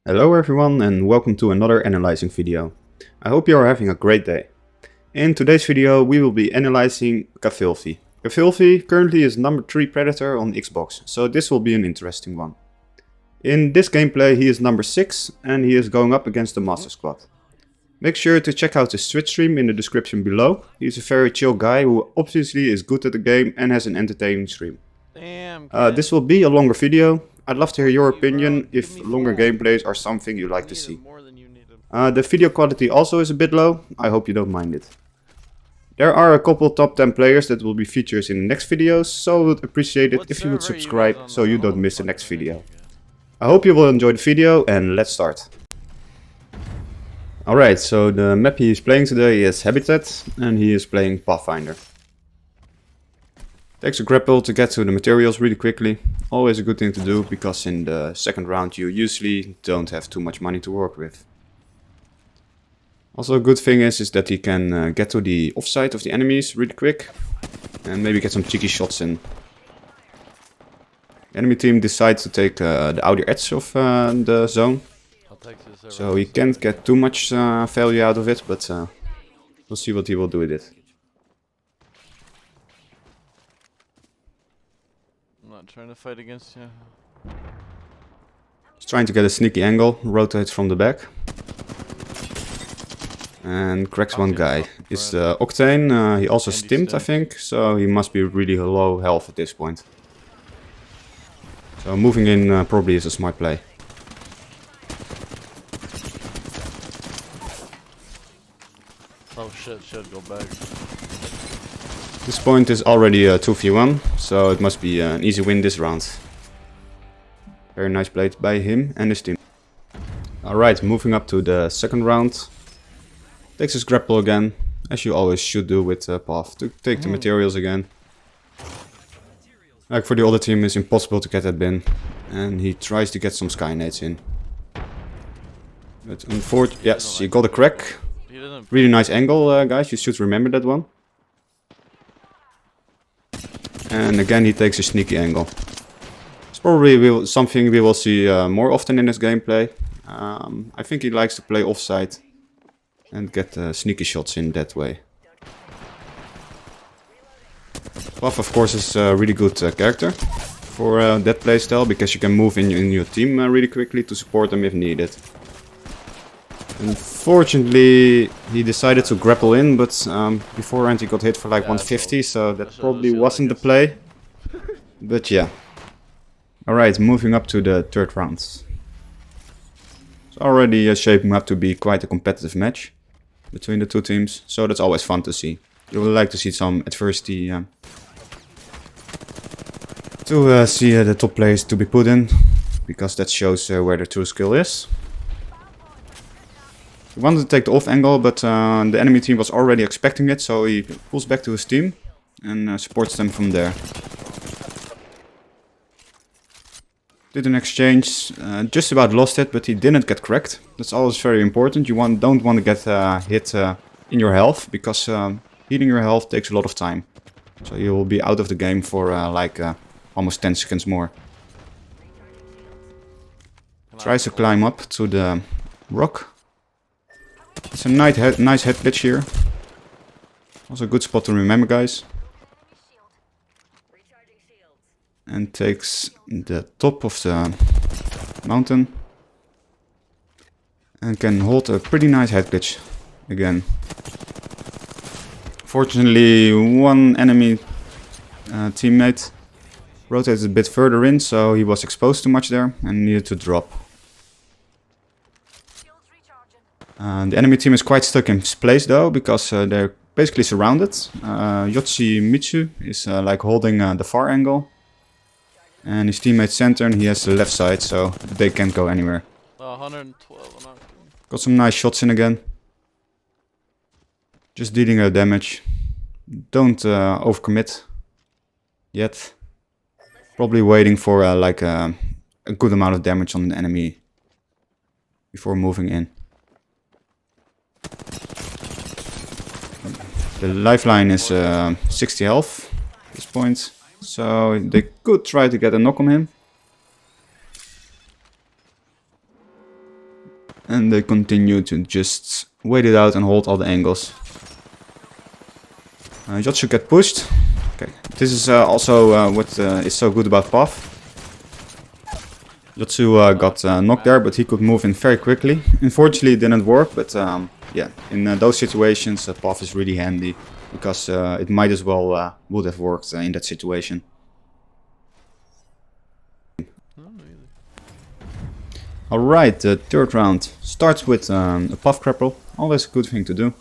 Hello everyone and welcome to another analyzing video. I hope you are having a great day. In today's video we will be analyzing Kafilthyy. Kafilthyy currently is number 3 predator on Xbox, so this will be an interesting one. In this gameplay he is number 6 and he is going up against the Master Squad. Make sure to check out his Twitch stream in the description below. He is a very chill guy who obviously is good at the game and has an entertaining stream. This will be a longer video. I'd love to hear your opinion if longer gameplays are something you like to see. The video quality also is a bit low, I hope you don't mind it. There are a couple top 10 players that will be features in the next videos, so I would appreciate it if you would subscribe so you don't miss the next video. I hope you will enjoy the video and let's start. Alright, so the map he is playing today is Habitat and he is playing Pathfinder. Takes a grapple to get to the materials really quickly. Always a good thing to do because in the second round you usually don't have too much money to work with. Also a good thing is that he can get to the offside of the enemies really quick and maybe get some cheeky shots in. The enemy team decides to take the outer edge of the zone. So he can't get too much value out of it, but we'll see what he will do with it. Not trying to fight against you. He's trying to get a sneaky angle, rotates from the back. And cracks one guy. It's Octane, he also stimmed I think, so he must be really low health at this point. So moving in probably is a smart play. Oh shit, go back. This point is already a 2v1, so it must be an easy win this round. Very nice play by him and his team. Alright, moving up to the second round. Takes his grapple again, as you always should do with Path, to take the materials again. Like for the other team, it's impossible to get that bin, and he tries to get some skynades in. But unfortunately, yes, he got a crack. Really nice angle, guys, you should remember that one. And again he takes a sneaky angle. It's probably something we will see more often in his gameplay. I think he likes to play offside and get sneaky shots in that way. Puff of course is a really good character for that playstyle because you can move in your team really quickly to support them if needed. Unfortunately, he decided to grapple in, but beforehand he got hit for like 150, so that probably wasn't the play. But yeah. Alright, moving up to the third round. It's already shaping up to be quite a competitive match between the two teams, so that's always fun to see. You would like to see some adversity to see the top players to be put in, because that shows where the true skill is. He wanted to take the off angle, but the enemy team was already expecting it, so he pulls back to his team and supports them from there. Did an exchange, just about lost it, but he didn't get cracked. That's always very important. You don't want to get hit in your health, because healing your health takes a lot of time. So you will be out of the game for almost 10 seconds more. Tries to climb up to the rock. It's a nice head glitch here. Also a good spot to remember, guys. And takes the top of the mountain. And can hold a pretty nice head glitch again. Fortunately, one enemy teammate rotated a bit further in, so he was exposed too much there and needed to drop. The enemy team is quite stuck in place though, because they're basically surrounded. Yotsumitsu is like holding the far angle. And his teammate center, and he has the left side, so they can't go anywhere. 112. Got some nice shots in again. Just dealing damage. Don't overcommit yet. Probably waiting for like a good amount of damage on the enemy before moving in. The lifeline is 60 health at this point, so they could try to get a knock on him. And they continue to just wait it out and hold all the angles. Jotsu get pushed. Okay, this is also what is so good about Puff. Jotsu got knocked there, but he could move in very quickly. Unfortunately, it didn't work, but yeah, in those situations, Puff is really handy because it might as well would have worked in that situation. Alright, the third round starts with a Puff Crapple. Always a good thing to do,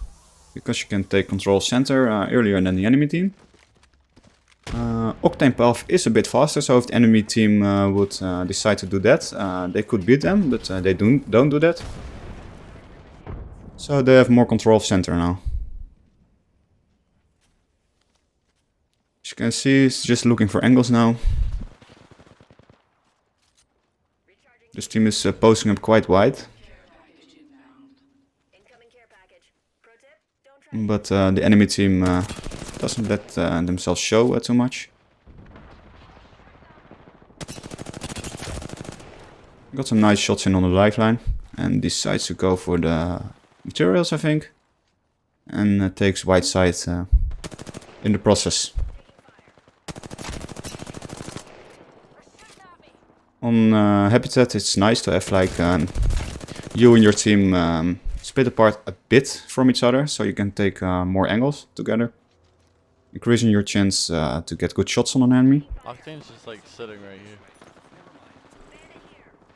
because you can take control center earlier than the enemy team. Octane Puff is a bit faster, so if the enemy team would decide to do that, they could beat them, but they don't do that. So they have more control of center now. As you can see, it's just looking for angles now. This team is posting up quite wide. But the enemy team doesn't let themselves show too much. Got some nice shots in on the lifeline. And decides to go for the materials, I think. And takes white side in the process. On Habitat, it's nice to have like you and your team split apart a bit from each other, so you can take more angles together, increasing your chance to get good shots on an enemy. Octane's just like sitting right here.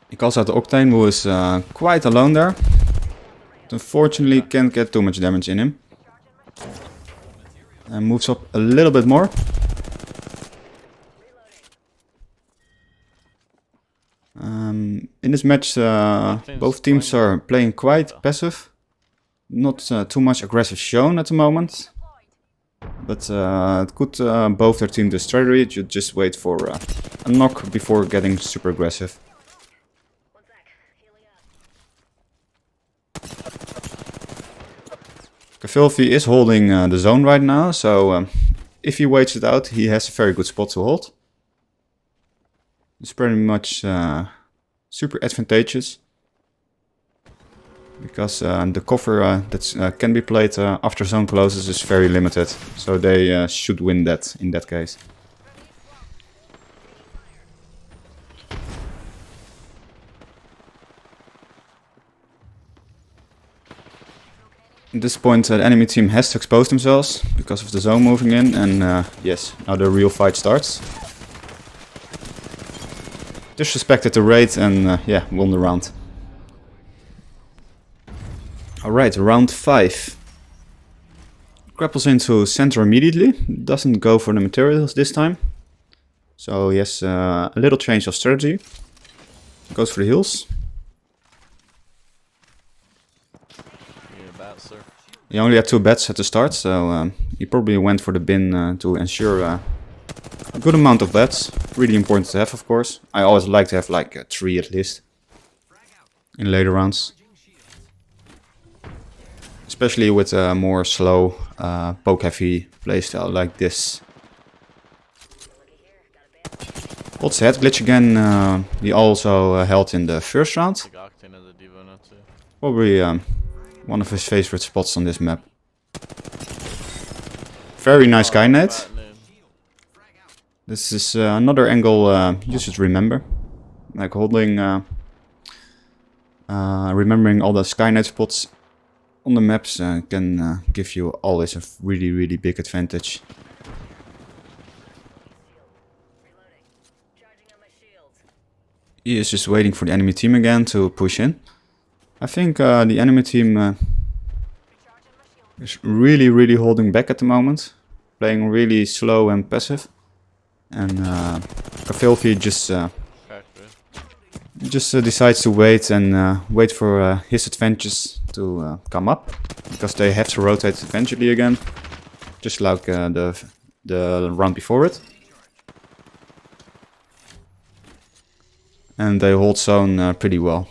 He calls out the Octane, who is quite alone there. But unfortunately, can't get too much damage in him. And moves up a little bit more. In this match, both teams are playing quite passive. Not too much aggressive shown at the moment. But it could both their team the strategy. You just wait for a knock before getting super aggressive. Kafilthyy is holding the zone right now, so if he waits it out, he has a very good spot to hold. It's pretty much super advantageous, because the cover that can be played after zone closes is very limited, so they should win that in that case. At this point, the enemy team has to expose themselves because of the zone moving in, and yes, now the real fight starts. Disrespected the raid and yeah, won the round. Alright, round 5. Grapples into center immediately, doesn't go for the materials this time. So he has a little change of strategy. Goes for the heals. He only had 2 bets at the start, so he probably went for the bin to ensure a good amount of bets. Really important to have, of course. I always like to have like 3 at least in later rounds. Especially with a more slow, poke-heavy playstyle like this. Holds the head glitch again. He also held in the first round. Probably one of his favorite spots on this map. Very nice Skynet. This is another angle you should remember. Like holding, remembering all the Skynet spots on the maps can give you always a really big advantage. He is just waiting for the enemy team again to push in. I think the enemy team is really holding back at the moment. Playing really slow and passive. And Kafilthyy just decides to wait and wait for his advantages to come up. Because they have to rotate eventually again. Just like the round before it. And they hold zone pretty well.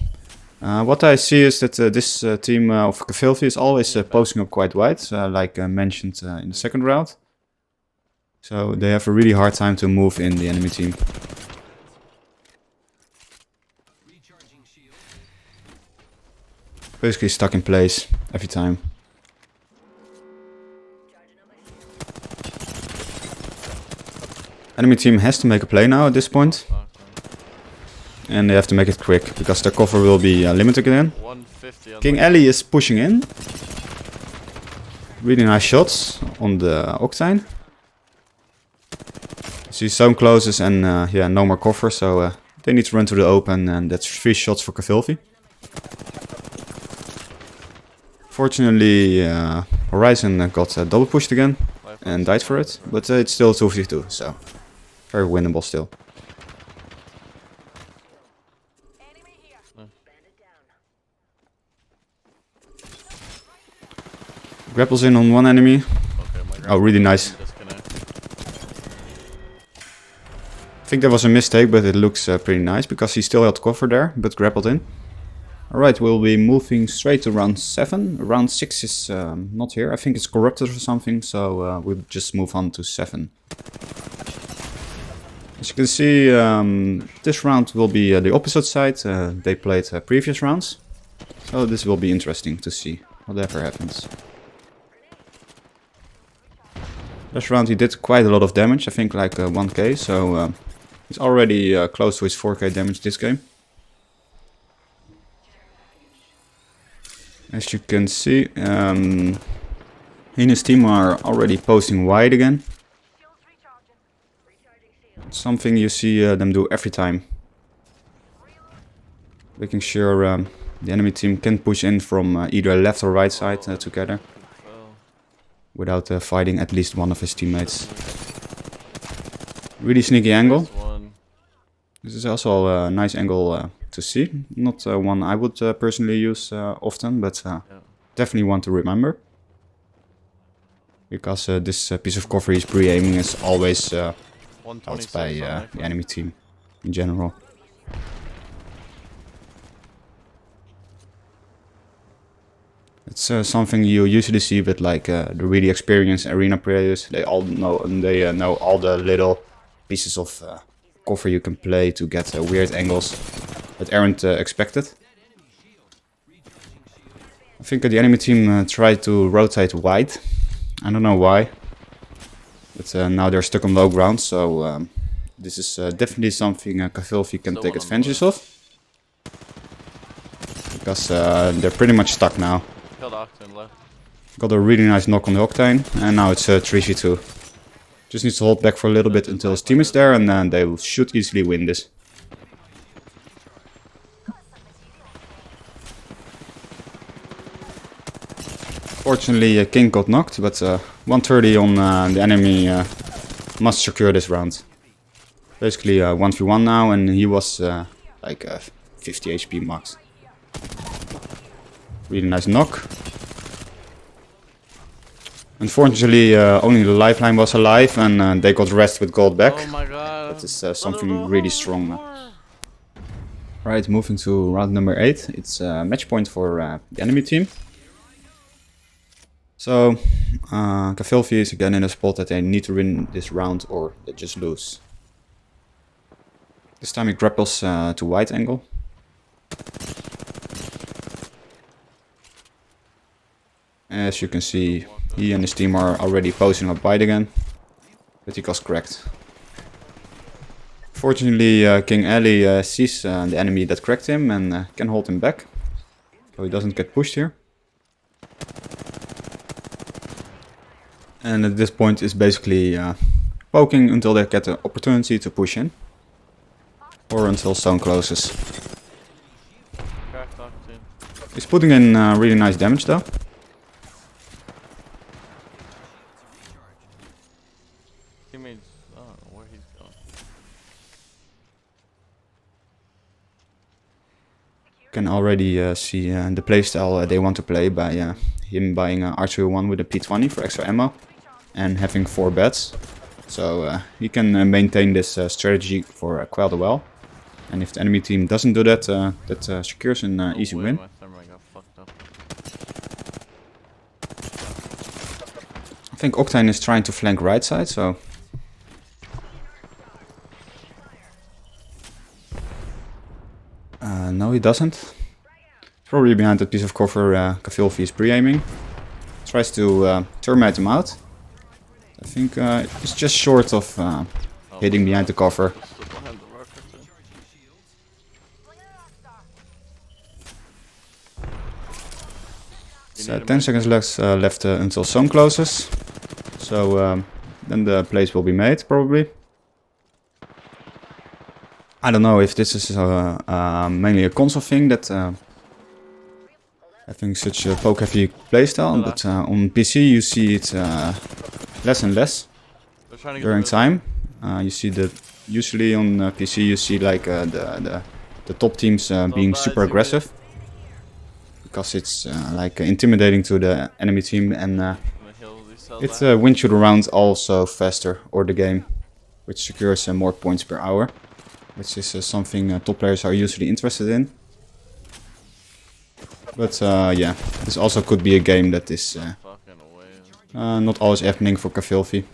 What I see is that this team of Kafilthyy is always posting up quite wide, like mentioned in the second round. So they have a really hard time to move in the enemy team. Basically stuck in place every time. Enemy team has to make a play now at this point. And they have to make it quick, because their cover will be limited again. King Ellie is pushing in. Really nice shots on the Octane. See zone closes and yeah, no more cover, so they need to run to the open, and that's 3 shots for Kafilthyy. Fortunately, Horizon got double pushed again and died for it, but it's still 2v2, so very winnable still. Grapples in on one enemy. Oh, really nice. I think that was a mistake, but it looks pretty nice, because he still held cover there, but grappled in. Alright, we'll be moving straight to round 7. Round 6 is not here. I think it's corrupted or something, so we'll just move on to 7. As you can see, this round will be the opposite side. They played previous rounds. So this will be interesting to see whatever happens. Last round he did quite a lot of damage, I think like 1k, so he's already close to his 4k damage this game. As you can see, he and his team are already posting wide again. Something you see them do every time. Making sure the enemy team can push in from either left or right side together. Without fighting at least one of his teammates. Really sneaky angle. This is also a nice angle to see. Not one I would personally use often, but definitely one to remember. Because this piece of cover he's pre-aiming is always held by the enemy team in general. It's something you usually see with like the really experienced arena players. They all know, and they know all the little pieces of cover you can play to get weird angles that aren't expected. I think the enemy team tried to rotate wide. I don't know why, but now they're stuck on low ground. So this is definitely something Kafilthyy can take advantage of, because they're pretty much stuck now. Got a really nice knock on the Octane, and now it's 3v2. Just needs to hold back for a little bit until his team is there, and then they should easily win this. Fortunately, King got knocked, but 130 on the enemy must secure this round. Basically 1v1 now, and he was like 50 HP max. Really nice knock. Unfortunately, only the lifeline was alive, and they got rest with gold back. Oh my god. That is something really strong. Right, moving to round number 8. It's a match point for the enemy team. So, Kafilthyy is again in a spot that they need to win this round or they just lose. This time he grapples to wide angle. As you can see, he and his team are already posing up wide again, but he got cracked. Fortunately, King Ellie sees the enemy that cracked him and can hold him back, so he doesn't get pushed here. And at this point is basically poking until they get the opportunity to push in, or until zone closes. He's putting in really nice damage though. I don't know where he's going. You can already see the playstyle they want to play by him buying an R201 with a P20 for extra ammo and having 4 beds. So he can maintain this strategy for quite a while. And if the enemy team doesn't do that, that secures an easy win. I think Octane is trying to flank right side, so... no, he doesn't. Probably behind that piece of cover, Kafilthyy is pre-aiming. Tries to terminate him out. I think it's just short of hitting behind the cover. Stood behind the rocket too. It's 10 seconds left until zone closes. So then the plays will be made, probably. I don't know if this is mainly a console thing that having such a poke-heavy playstyle, but on PC you see it less and less during time. You see that usually on PC you see like the top teams being super aggressive, because it's like intimidating to the enemy team, and it wins you the round also faster, or the game, which secures more points per hour, which is something top players are usually interested in. But yeah, this also could be a game that is not always happening for Kafilthyy.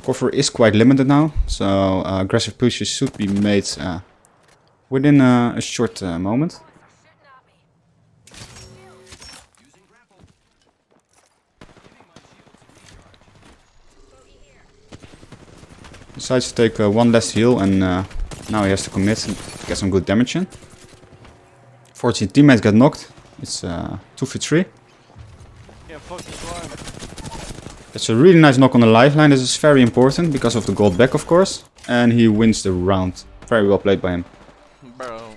Cover is quite limited now, so aggressive pushes should be made within a short moment. Decides to take one last heal, and now he has to commit and get some good damage in. 14 teammates got knocked. It's 2v3. Yeah, fuck this line. It's a really nice knock on the lifeline. This is very important because of the gold back, of course. And he wins the round. Very well played by him. Bro.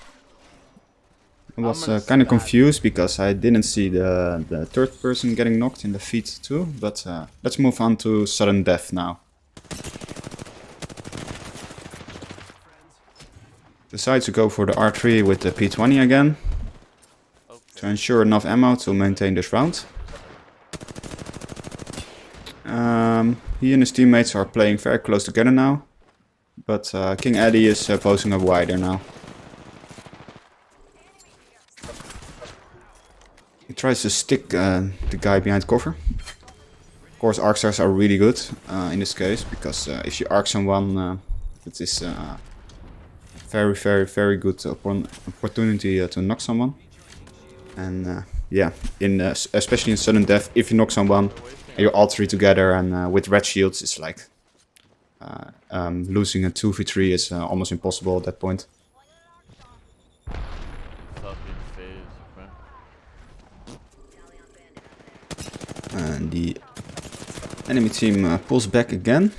I was kind of confused because I didn't see the third person getting knocked in the feet too. But let's move on to sudden death now. Decides to go for the R3 with the P20 again. To ensure enough ammo to maintain this round. He and his teammates are playing very close together now. But King Eddie is posing up wider now. He tries to stick the guy behind cover. Of course, arc stars are really good in this case, because if you arc someone, it is very good opportunity to knock someone. And yeah, especially in sudden death, if you knock someone and you're all three together, and with red shields, it's like losing a 2v3 is almost impossible at that point. And the enemy team pulls back again.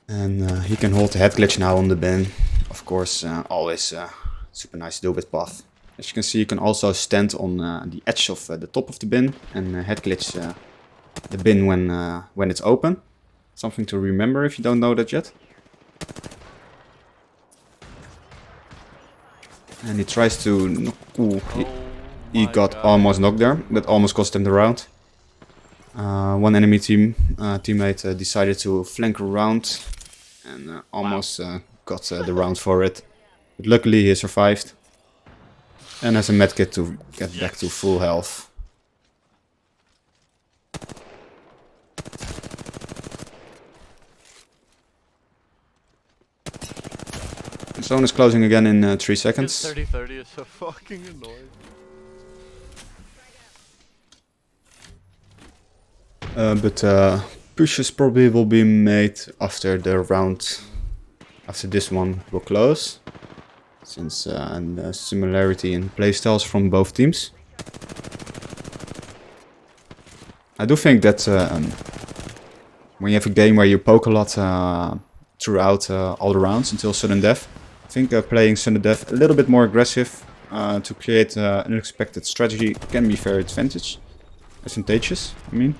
And he can hold the head glitch now on the bin. Of course, always super nice to do with path. As you can see, you can also stand on the edge of the top of the bin and head glitch the bin when it's open. Something to remember if you don't know that yet. And he tries to... Ooh, he got almost knocked there. That almost cost him the round. One enemy teammate decided to flank around and almost got the round for it. But luckily he survived and has a medkit to get back to full health. The zone is closing again in 3 seconds. 30-30 is so fucking annoying. But pushes probably will be made after the round, after this one will close, since and similarity in playstyles from both teams. I do think that when you have a game where you poke a lot throughout all the rounds until sudden death, I think playing sudden death a little bit more aggressive to create an unexpected strategy can be very advantageous, I mean.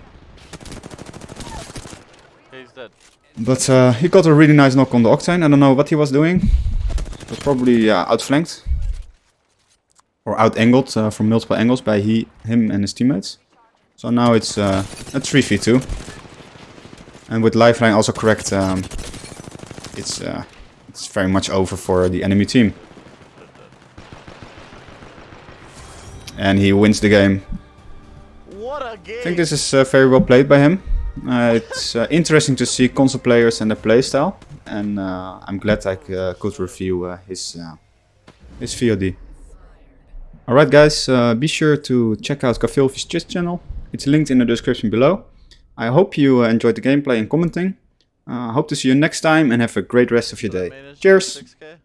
He's dead. But he got a really nice knock on the Octane. I don't know what he was doing. He was probably outflanked. Or out-angled from multiple angles by him and his teammates. So now it's a 3v2. And with lifeline also correct, it's very much over for the enemy team. And he wins the game. What a game! I think this is very well played by him. It's interesting to see console players and their playstyle. and I'm glad I could review his VOD. Alright guys, be sure to check out Kafilthy's Twitch channel. It's linked in the description below. I hope you enjoyed the gameplay and commenting. Hope to see you next time and have a great rest of your day. Cheers! 6K?